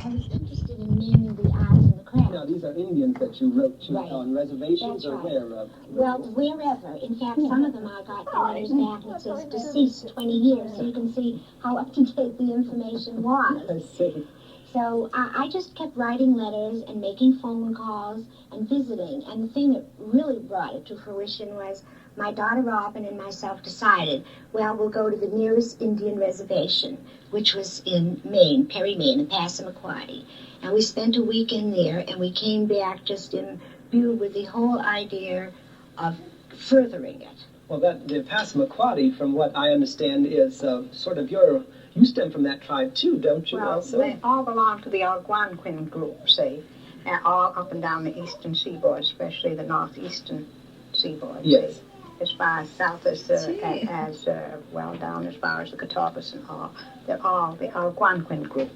I was interested in mainly the arts and the crafts. Now, these are Indians that you wrote to Right. on reservations. That's or right. where? Well, wherever. In fact, some of them I got the letters back and it says deceased 20 years, so you can see how up to date the information was. I see. So I just kept writing letters and making phone calls and visiting. And the thing that really brought it to fruition was my daughter Robin and myself decided, well, we'll go to the nearest Indian reservation, which was in Maine, Perry, Maine, in Passamaquoddy. And we spent a weekend there, and we came back just imbued with the whole idea of furthering it. Well, the Passamaquoddy, from what I understand, is sort of you stem from that tribe too, don't you? Well, also? they all belong to the Algonquin group, see, all up and down the eastern seaboard, especially the northeastern seaboard. Yes. See, as far as south as well down as far as the Catawbas and all. They're all the Algonquin group.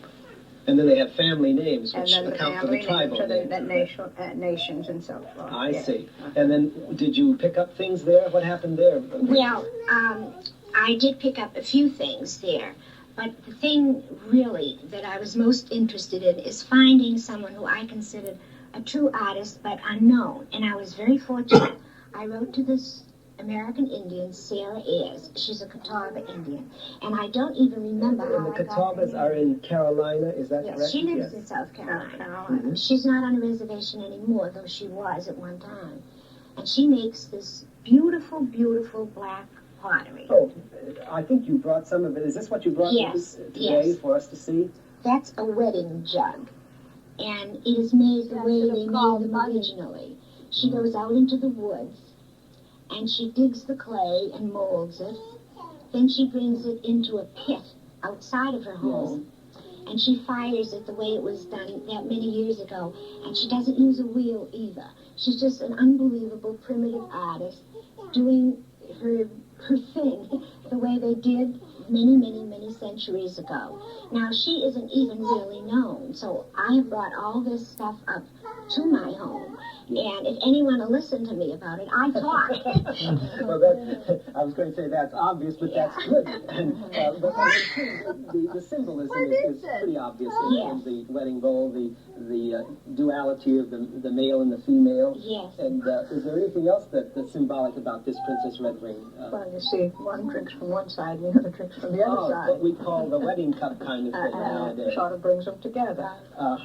And then they have family names, And which then the account for the family tribal names names. of the nations and so forth. I yes. see. And then, did you pick up things there? What happened there? Well, I did pick up a few things there. But the thing really that I was most interested in is finding someone who I considered a true artist but unknown. And I was very fortunate. I wrote to this American Indian, Sarah Ayers. She's a Catawba Indian. And I don't even remember And how the I got Catawbas her are name. in Carolina, is that Yes, correct? she lives in South Carolina. Carolina. She's not on a reservation anymore, though she was at one time. And she makes this beautiful, beautiful black pottery. Oh, I think you brought some of it. Is this what you brought Yes, today yes. for us to see? That's a wedding jug. And it is made the way they made them money. originally. She goes out into the woods, and she digs the clay and molds it. Then she brings it into a pit outside of her home. And she fires it the way it was done that many years ago. And she doesn't use a wheel either. She's just an unbelievable primitive artist doing her thing the way they did many, many, many centuries ago. Now, she isn't even really known, so I have brought all this stuff up to my home. And if anyone will listen to me about it, I talk. Well, I was going to say that's obvious, but that's good. But the symbolism is pretty obvious in the wedding bowl, the duality of the male and the female. Yes. And is there anything else that's symbolic about this Princess Red Ring? Well, you see, one drinks from one side, and the other drinks from the other side. What we call the wedding cup kind of thing nowadays. Sort of brings them together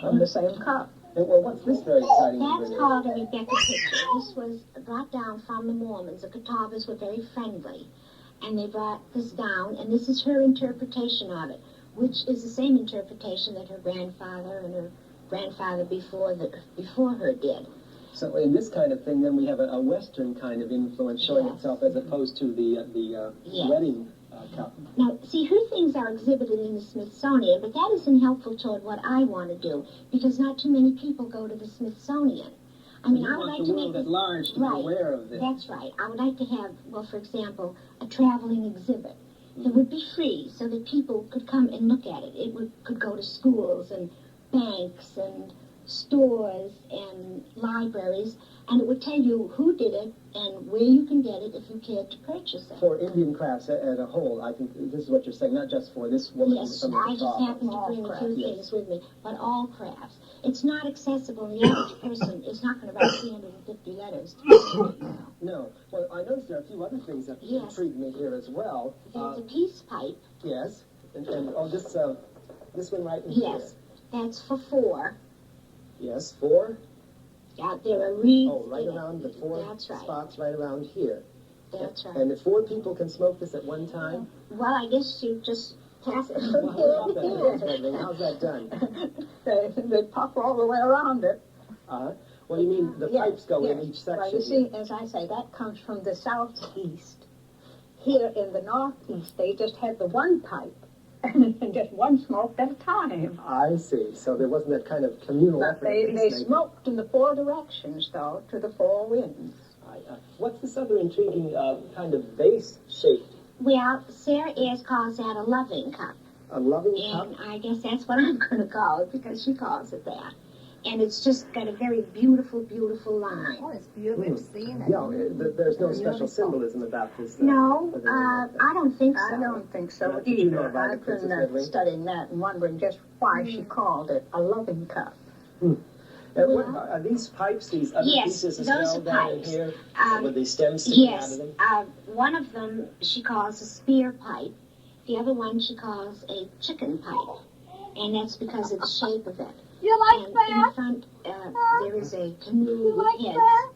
from the same cup. And, well, what's this very exciting? That's called a Rebecca picture. This was brought down from the Mormons. The Catawbas were very friendly. And they brought this down, and this is her interpretation of it, which is the same interpretation that her grandfather and her grandfather before her did. So in this kind of thing, then we have a Western kind of influence showing itself as opposed to the wedding cup. Now, see, her things are exhibited in the Smithsonian, but that isn't helpful toward what I want to do, because not too many people go to the Smithsonian. I mean, I would like to make at large to be aware of this. That's right. I would like to have, well, for example, a traveling exhibit that would be free so that people could come and look at it. It could go to schools and banks and stores and libraries, and it would tell you who did it and where you can get it if you cared to purchase it. For Indian crafts as a whole, I think this is what you're saying, not just for this woman. Yes, I just happened to bring a few things with me, but all crafts. It's not accessible. The average person is not going to write 350 letters. No. Well, I noticed there are a few other things that intrigued me here as well. There's a peace pipe. Yes. And this one right in here. Yes. That's for 4. Yes, 4. Yeah, there are reeds. Oh, right around the 4 spots right around here. That's right. And the 4 people can smoke this at one time? Well, I guess you just pass it from here to here. How's that done? They pop all the way around it. Well, you mean the pipes go in each section? Well, you see, as I say, that comes from the southeast. Here in the northeast, they just had the one pipe. And just one smoke at a time. I see. So there wasn't that kind of communal effort. They smoked in the 4 directions, though, to the 4 winds. What's this other intriguing kind of vase shape? Well, Sarah Ayers calls that a loving cup. A loving cup? And I guess that's what I'm going to call it, because she calls it that. And it's just got a very beautiful, beautiful line. Oh, it's beautiful. We've seen it. Yeah, there's no special symbolism about this. No, I don't think so. I don't think so Did you know either. about it, I've Princess been Redwing? studying that and wondering just why she called it a loving cup. Are these pipes, these other Yes, pieces as those well are down in pipes. here with the stems sticking out Yes, of them? one of them she calls a spear pipe. The other one she calls a chicken pipe. And that's because of the shape of it. You like And that? in front, there is a canoe with heads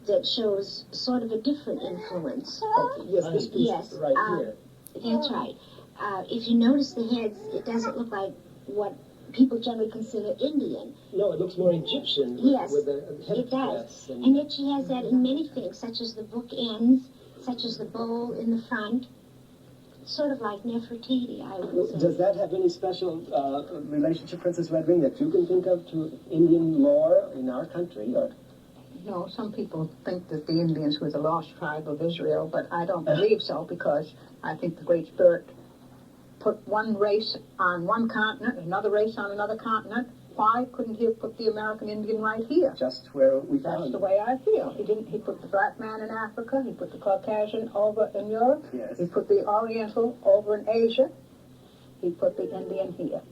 that shows sort of a different influence. Yes, this piece Yes, right here. That's right. If you notice the heads, it doesn't look like what people generally consider Indian. No, it looks more Egyptian Yes, with the it headdress. does. And yet she has that in many things, such as the bookends, such as the bowl in the front. Sort of like Nefertiti, I would say. Does that have any special relationship, Princess Redwing, that you can think of to Indian lore in our country? Or? No, some people think that the Indians were the lost tribe of Israel, but I don't believe so because I think the Great Spirit put one race on one continent, another race on another continent. Why couldn't he have put the American Indian right here? Just where we That's found the way I feel. He didn't. He put the black man in Africa. He put the Caucasian over in Europe. Yes. He put the Oriental over in Asia. He put the Indian here.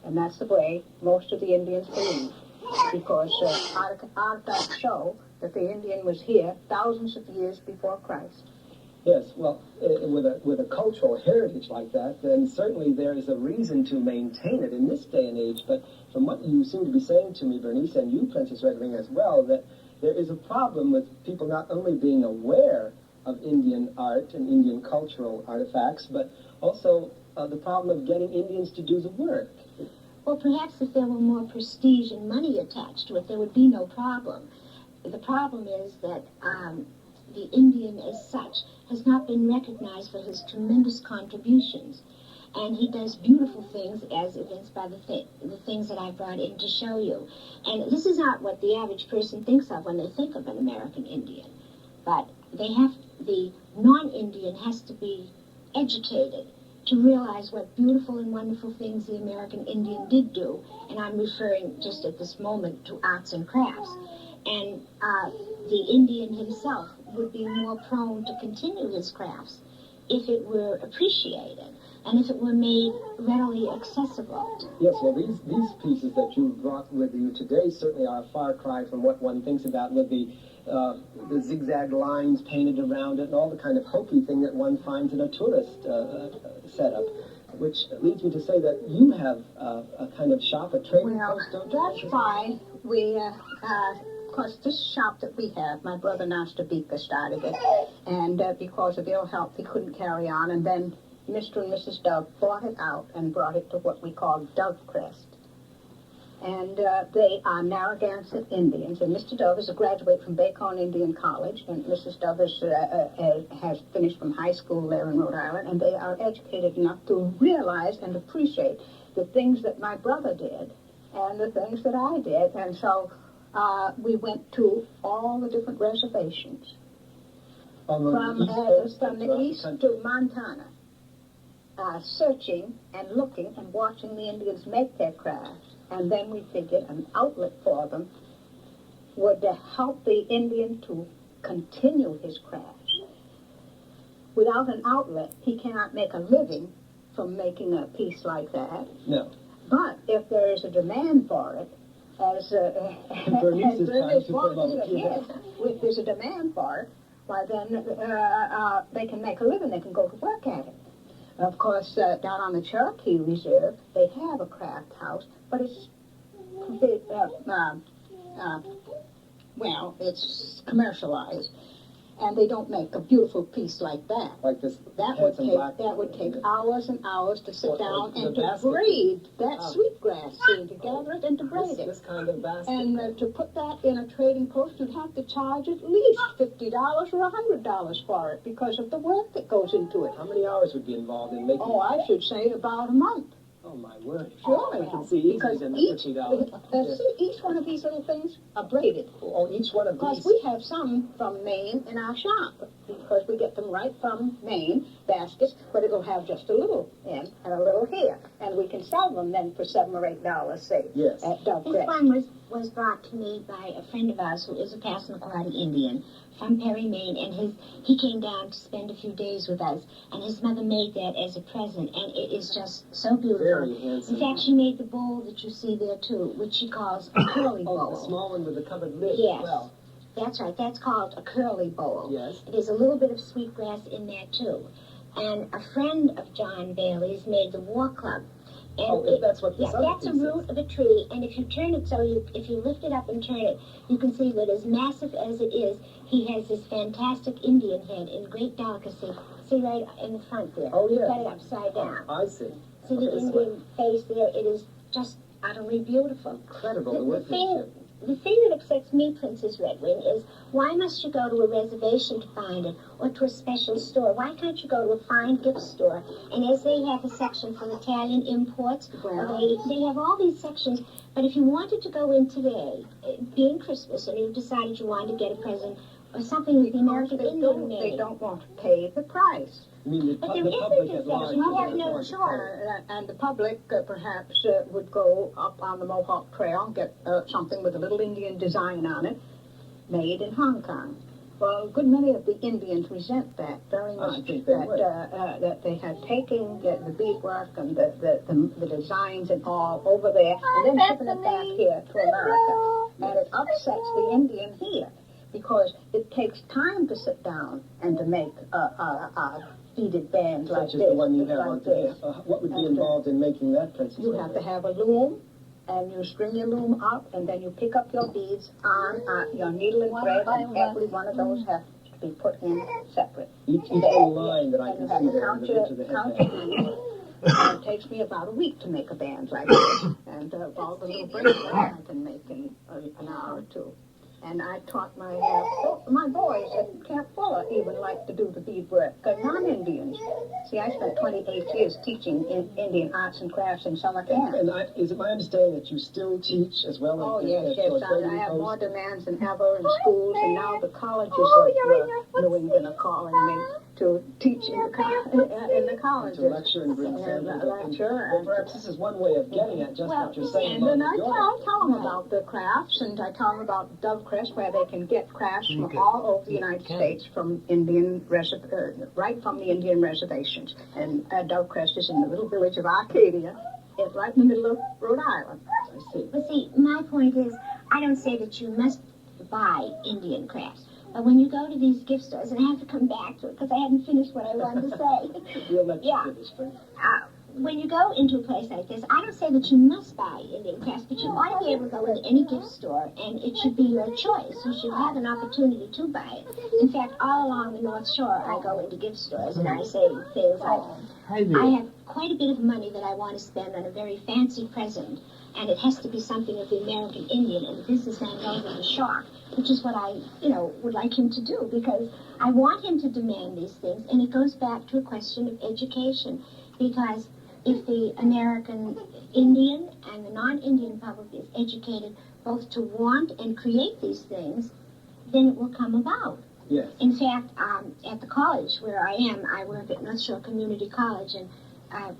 And that's the way most of the Indians believe. Because artifacts show that the Indian was here thousands of years before Christ. Yes, well, with a cultural heritage like that, then certainly there is a reason to maintain it in this day and age. But from what you seem to be saying to me, Bernice, and you, Princess Redwing, as well, that there is a problem with people not only being aware of Indian art and Indian cultural artifacts, but also the problem of getting Indians to do the work. Well, perhaps if there were more prestige and money attached to it, there would be no problem. The problem is that the Indian as such has not been recognized for his tremendous contributions. And he does beautiful things as evinced by the things that I brought in to show you. And this is not what the average person thinks of when they think of an American Indian. But the non-Indian has to be educated to realize what beautiful and wonderful things the American Indian did do. And I'm referring just at this moment to arts and crafts. And the Indian himself would be more prone to continue his crafts if it were appreciated and if it were made readily accessible. Yes, well, these pieces that you brought with you today certainly are a far cry from what one thinks about with the zigzag lines painted around it and all the kind of hokey thing that one finds in a tourist setup, which leads me to say that you have a kind of shop, a trading post, don't you? That's why we, of course, this shop that we have, my brother Nasty Beaker started it, and because of ill health, he couldn't carry on, and then Mr. and Mrs. Dove bought it out and brought it to what we call Dovecrest. And they are Narragansett Indians. And Mr. Dove is a graduate from Bacon Indian College, and Mrs. Dove has finished from high school there in Rhode Island, and they are educated enough to realize and appreciate the things that my brother did and the things that I did. And so we went to all the different reservations from the east to Montana. Searching and looking and watching the Indians make their crafts. And then we figured an outlet for them would help the Indian to continue his crafts. Without an outlet, he cannot make a living from making a piece like that. No. But if there is a demand for it, as Bernice is trying to promote. Yes, if there's a demand for it, why then they can make a living, they can go to work at it. Of course, down on the Cherokee Reserve, they have a craft house, but it's it's commercialized, and they don't make a beautiful piece like that. Like this That would take hours and hours to sit down and to basket. braid that sweetgrass seed, to gather it and to braid it. This kind of basket. And to put that in a trading post, you'd have to charge at least $50 or $100 for it because of the work that goes into it. How many hours would be involved in making Oh, I should say about a month. Oh, Oh, my word. Surely. I can see easily Because then the each, $50. see, each one of these little things are braided. Oh, each one of Because these. we have some from Maine in our shop, because we get them right from Maine, baskets, but it'll have just a little in and a little here. And we can sell them then for $7 or $8, say, Yes. at Dove This Crest. one was brought to me by a friend of ours who is a Passamaquoddy Indian from Perry, Maine, and he came down to spend a few days with us, and his mother made that as a present, and it is just so beautiful. Very handsome. In fact, she made the bowl that you see there too, which she calls a curly bowl. Oh, the small one with the covered lid. Yes. Well, That's right. That's called a curly bowl. yes. There's a little bit of sweetgrass in there too. And a friend of John Bailey's made the War Club. And Oh, that's what this yeah, other that's a piece root is. of a tree, and if you turn it if you lift it up and turn it, you can see that as massive as it is, he has this fantastic Indian head in great delicacy. See right in the front there? Oh, He's yeah. got it upside down. I see. See the This way. Indian face there? It is just utterly beautiful. Incredible, the The workmanship. thing that upsets me, Princess Redwing, is why must you go to a reservation to find it, or to a special store? Why can't you go to a fine gift store? And as they have a section for Italian imports, or they have all these sections. But if you wanted to go in today, being Christmas, and you decided you wanted to get a present or something with the American Indian They name, don't want to pay the price. I mean, the, But there the isn't public a at large. section. You have doesn't no want to choice. pay. And the public perhaps would go up on the Mohawk Trail, get something with a little Indian design on it, made in Hong Kong. Well, a good many of the Indians resent that very I much. should think they would. That they had taken the beadwork and the designs and all over there, and then shipping it back here to America. And it upsets the Indian here, because it takes time to sit down and to make a beaded band like Such this. as the one you have like on today. this. What would be And, involved in making that, Princess? You have to have a loom, and you string your loom up, and then you pick up your beads on your needle and thread, and every one of those has to be put in separate. Each little line that I And can you have see to there in count the your, ridge of the count your headband. beads. And it takes me about a week to make a band like this. And all the little bracelets I can make in an hour or two. And I taught my boys at Camp Fuller even like to do the beadwork, because non-Indians. See, I spent 28 years teaching in Indian arts and crafts in summer camp. And is it my understanding that you still teach as well? Oh, as yes. George I Bailey have hosts? more demands than ever in schools, and now the colleges of New England are calling me to teach in the colleges. To lecture and bring samples. Lecture. Well, perhaps this is one way of getting at just what you're saying And about then I your tell them about the crafts, and I tell them about Dove Crest, where they can get crafts from all over the United States, from right from the Indian reservations. And Dove Crest is in the little village of Arcadia. It's right in the middle of Rhode Island. I see. But see, my point is, I don't say that you must buy Indian crafts. But when you go to these gift stores, and I have to come back to it because I hadn't finished what I wanted to say. We'll let you Yeah. finish first. When you go into a place like this, I don't say that you must buy Indian crafts, but you ought to be able to go into any gift store, and it should be your choice. You should have an opportunity to buy it. In fact, all along the North Shore, I go into gift stores, and I say things like, I have quite a bit of money that I want to spend on a very fancy present, and it has to be something of the American Indian, and the businessman goes into shock, which is what I, would like him to do, because I want him to demand these things, and it goes back to a question of education, because if the American Indian and the non-Indian public is educated both to want and create these things, then it will come about. Yes. In fact, at the college where I am, I work at North Shore Community College, and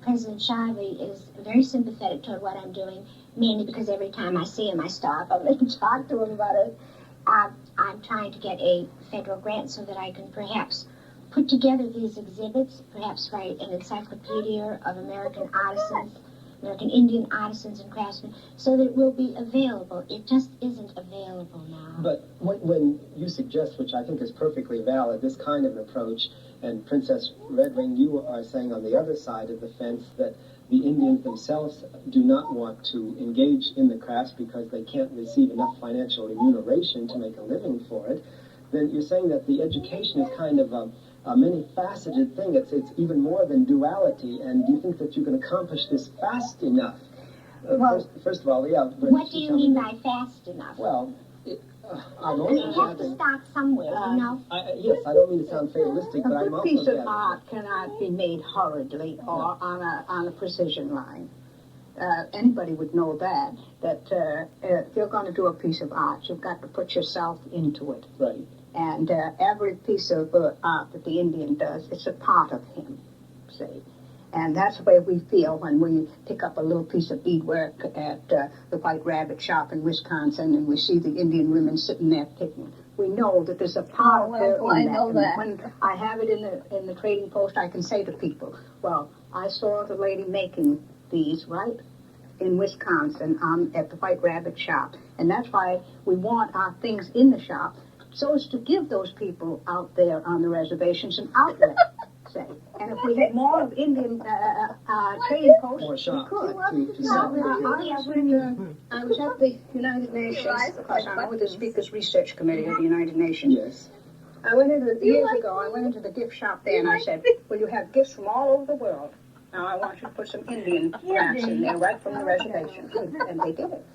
President Shively is very sympathetic toward what I'm doing, mainly because every time I see him, I stop and talk to him about it. I'm trying to get a federal grant so that I can perhaps put together these exhibits, perhaps write an encyclopedia of American artisans, American Indian artisans and craftsmen, so that it will be available. It just isn't available now. But when you suggest, which I think is perfectly valid, this kind of an approach, and Princess Redwing, you are saying on the other side of the fence that the Indians themselves do not want to engage in the crafts because they can't receive enough financial remuneration to make a living for it, then you're saying that the education is kind of a many-faceted thing. It's even more than duality. And do you think that you can accomplish this fast enough? First of all, yeah. What do you mean by fast enough? Well, I'm You also have to gathering. start somewhere, Yes, I don't mean to sound fatalistic, but A I'm good also piece of gathering. art cannot be made hurriedly or on a precision line. anybody would know that if you're going to do a piece of art, you've got to put yourself into it. Right. And every piece of art that the Indian does, it's a part of him, see. And that's the way we feel when we pick up a little piece of beadwork at the White Rabbit shop in Wisconsin, and we see the Indian women sitting there picking. We know that there's a part of her in that. And when I have it in the trading post, I can say to people, well, I saw the lady making these right in Wisconsin at the White Rabbit shop. And that's why we want our things in the shop, so as to give those people out there on the reservations an outlet, say. And if we had more of Indian trading posts, we could. I was at the United Nations, because I'm with the Speakers Research Committee of the United Nations. Yes. Years ago, I went into the gift shop there and I said, well, you have gifts from all over the world. Now I want you to put some Indian crafts in there right from the reservation. And they did it.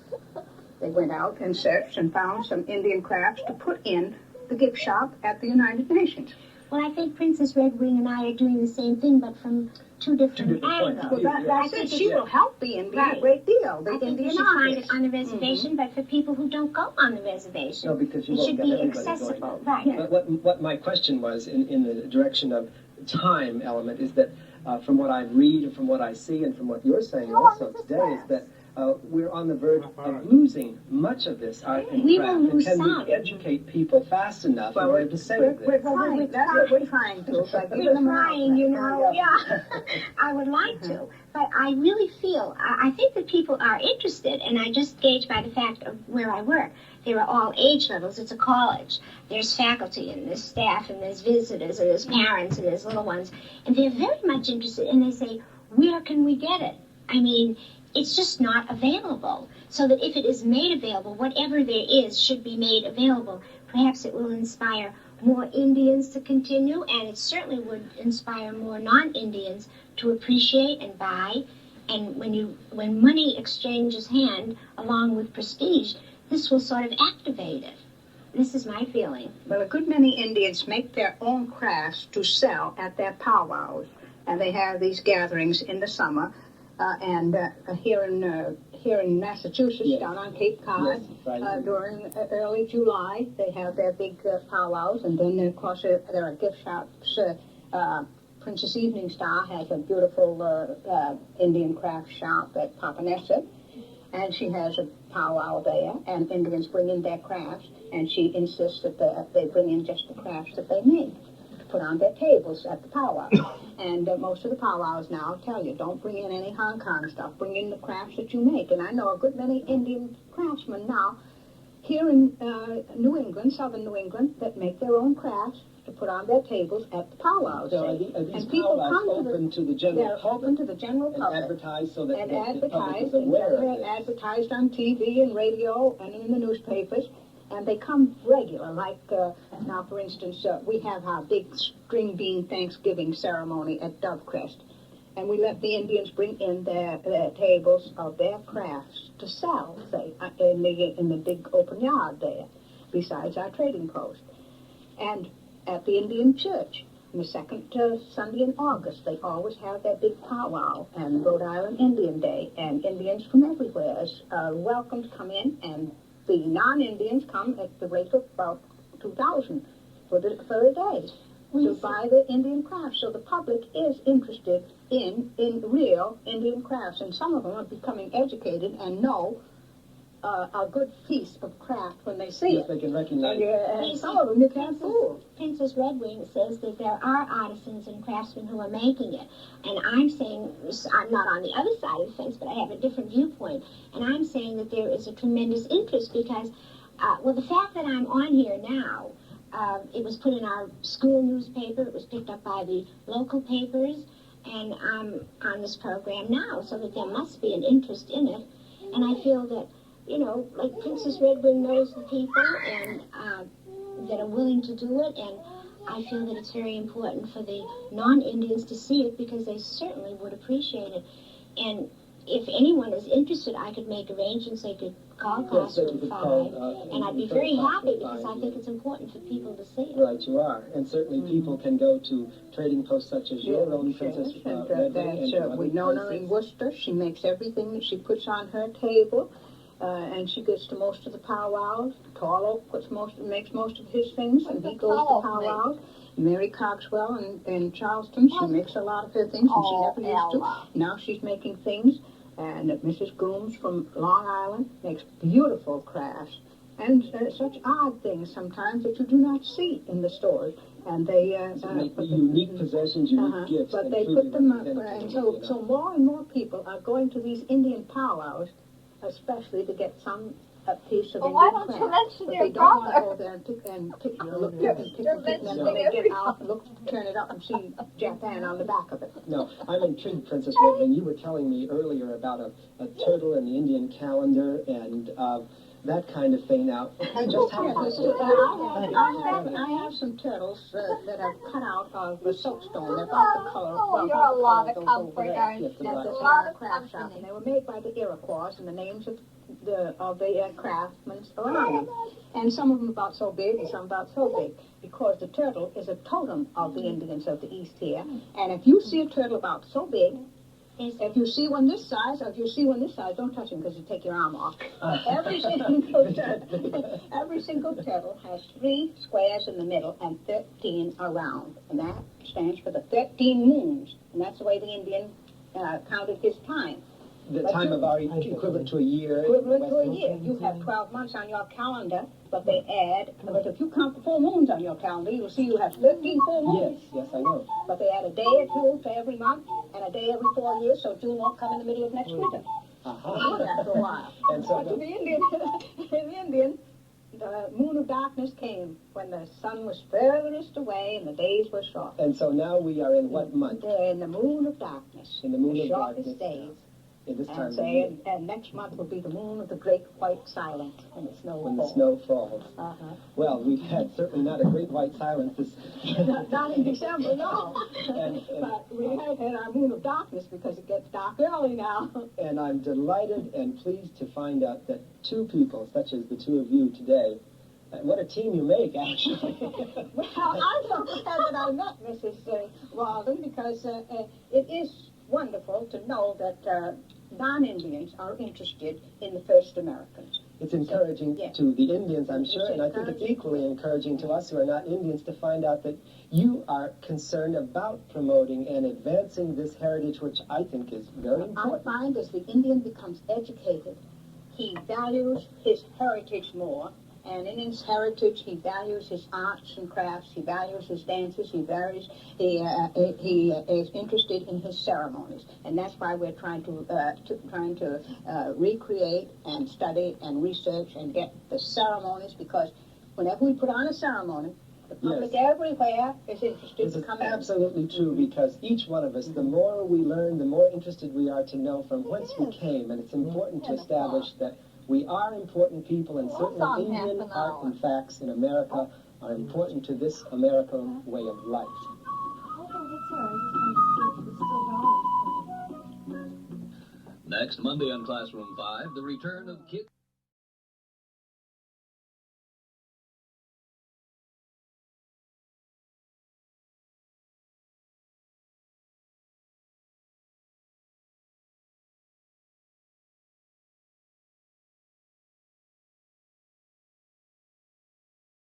They went out and searched and found some Indian crafts to put in the gift shop at the United Nations. Well, I think Princess Redwing and I are doing the same thing, but from two different angles. Well, that's it. She will help the Indian a great deal. The Indian you should find it on the reservation, but for people who don't go on the reservation, No, because you it won't should get be everybody accessible. going. Right. But what my question was in the direction of time element is that from what I read and from what I see and from what you're saying also today is that we're on the verge of losing much of this art and We craft. will lose and can some. we educate people fast enough in order to save this? That's what we're trying to. We're trying, you know, yeah. I would like to, but I really feel, I think that people are interested, and I just gauge by the fact of where I work. There are all age levels. It's a college. There's faculty, and there's staff, and there's visitors, and there's parents, and there's little ones. And they're very much interested, and they say, where can we get it? I mean, it's just not available. So that if it is made available, whatever there is should be made available. Perhaps it will inspire more Indians to continue, and it certainly would inspire more non-Indians to appreciate and buy. And when money exchanges hand along with prestige, this will sort of activate it. This is my feeling. Well, a good many Indians make their own crafts to sell at their powwows, and they have these gatherings in the summer. And here in Massachusetts, Yes. down on Cape Cod, Yes, right. during early July, they have their big powwows, and then of course there are gift shops. Princess Evening Star has a beautiful Indian craft shop at Papaneset, and she has a powwow there, and Indians bring in their crafts, and she insists that they bring in just the crafts that they make to put on their tables at the powwow. And most of the powwows now tell you, don't bring in any Hong Kong stuff, bring in the crafts that you make. And I know a good many Indian craftsmen now here in New England, southern New England, that make their own crafts to put on their tables at the powwows. So are these powwows open to the general public? They're open to the general public. And advertised so that And the public is advertised, aware of and this? advertised on TV and radio and in the newspapers. And they come regular, like now, for instance, we have our big string bean Thanksgiving ceremony at Dovecrest. And we let the Indians bring in their tables of their crafts to sell, say, in the big open yard there, besides our trading post. And at the Indian church, on the second Sunday in August, they always have their big powwow and Rhode Island Indian Day. And Indians from everywhere are welcome to come in, and the non-Indians come at the rate of about 2,000 for a day to buy the Indian crafts. So the public is interested in real Indian crafts, and some of them are becoming educated and know a good piece of craft when they see Yes, it. they can recognize it. And some of them you can't fool. Princess Redwing says that there are artisans and craftsmen who are making it. And I'm saying, I'm not on the other side of the fence, but I have a different viewpoint. And I'm saying that there is a tremendous interest because, well, the fact that I'm on here now, it was put in our school newspaper, it was picked up by the local papers, and I'm on this program now, so that there must be an interest in it. And I feel that, you know, like Princess Redwing knows the people and that are willing to do it, and I feel that it's very important for the non-Indians to see it because they certainly would appreciate it. And if anyone is interested, I could make arrangements. They could call Classroom 5, and I'd be very happy because I think it's important for people to see it. Right, you are. And certainly people can go to trading posts such as your own, Princess Redway. We know her in Worcester. She makes everything that she puts on her table, and she gets to most of the powwows. Tarlo makes most of his things, and he goes to powwows. Mary Coxwell in Charleston, she makes a lot of her things, and she never used to. Now she's making things. And Mrs. Gooms from Long Island makes beautiful crafts and such odd things sometimes that you do not see in the stores. And they make unique possessions, unique gifts. But they put them up, and so more and more people are going to these Indian powwows, especially to get a piece of Indian craft. Why don't you mention your they don't brother? want to go there and and then they get out, turn it up and see Japan on the back of it. No, I'm intrigued, Princess Redway. You were telling me earlier about a turtle and the Indian calendar and that kind of thing. Now, just how I have some turtles that are cut out of the soapstone. They're about the color. Oh, you're a lot of comfort, aren't you? That's a lot of craft shop, company. and they were made by the Iroquois, and the names of the craftsmen are on them. And some of them about so big, and some about so big, because the turtle is a totem of the Indians of the East here. And if you see a turtle about so big, if you see one this size, or if you see one this size, don't touch him because you take your arm off. Every single turtle has 3 squares in the middle and 13 around, and that stands for the 13 moons. And that's the way the Indian counted his time. The time of our equivalent to a year. Equivalent to a year. You have 12 months on your calendar, but they add. But if you count the full moons on your calendar, you'll see you have 13 full moons. Yes, I know. But they add a day or two to every month, and a day every 4 years, so June won't come in the middle of next winter. We'll do that for a while. And so but to the Indian, the moon of darkness came when the sun was furthest away and the days were short. And so now we are in what month? In the moon of darkness. In the moon of shortest darkness. days. This time And next month will be the moon of the great white silence when the snow when falls. the snow falls. Well, we've had certainly not a great white silence this. not in December, no. But we have had our moon of darkness because it gets dark early now. And I'm delighted and pleased to find out that 2 people, such as the 2 of you today, what a team you make, actually. Well, I'm so glad that I met Mrs. Walden because it is wonderful to know that non-Indians are interested in the first Americans. It's encouraging to the Indians, I'm sure, and I think it's equally encouraging to us who are not Indians to find out that you are concerned about promoting and advancing this heritage, which I think is very important. I find as the Indian becomes educated, he values his heritage more. And in his heritage, he values his arts and crafts. He values his dances. He is interested in his ceremonies, and that's why we're trying to recreate and study and research and get the ceremonies. Because whenever we put on a ceremony, the public everywhere is interested to come in. This is absolutely true, because each one of us, the more we learn, the more interested we are to know from whence we came, and it's important to establish that we are important people, and certainly Indian art and facts in America are important to this American way of life. Next Monday on Classroom 5, the return of Kid.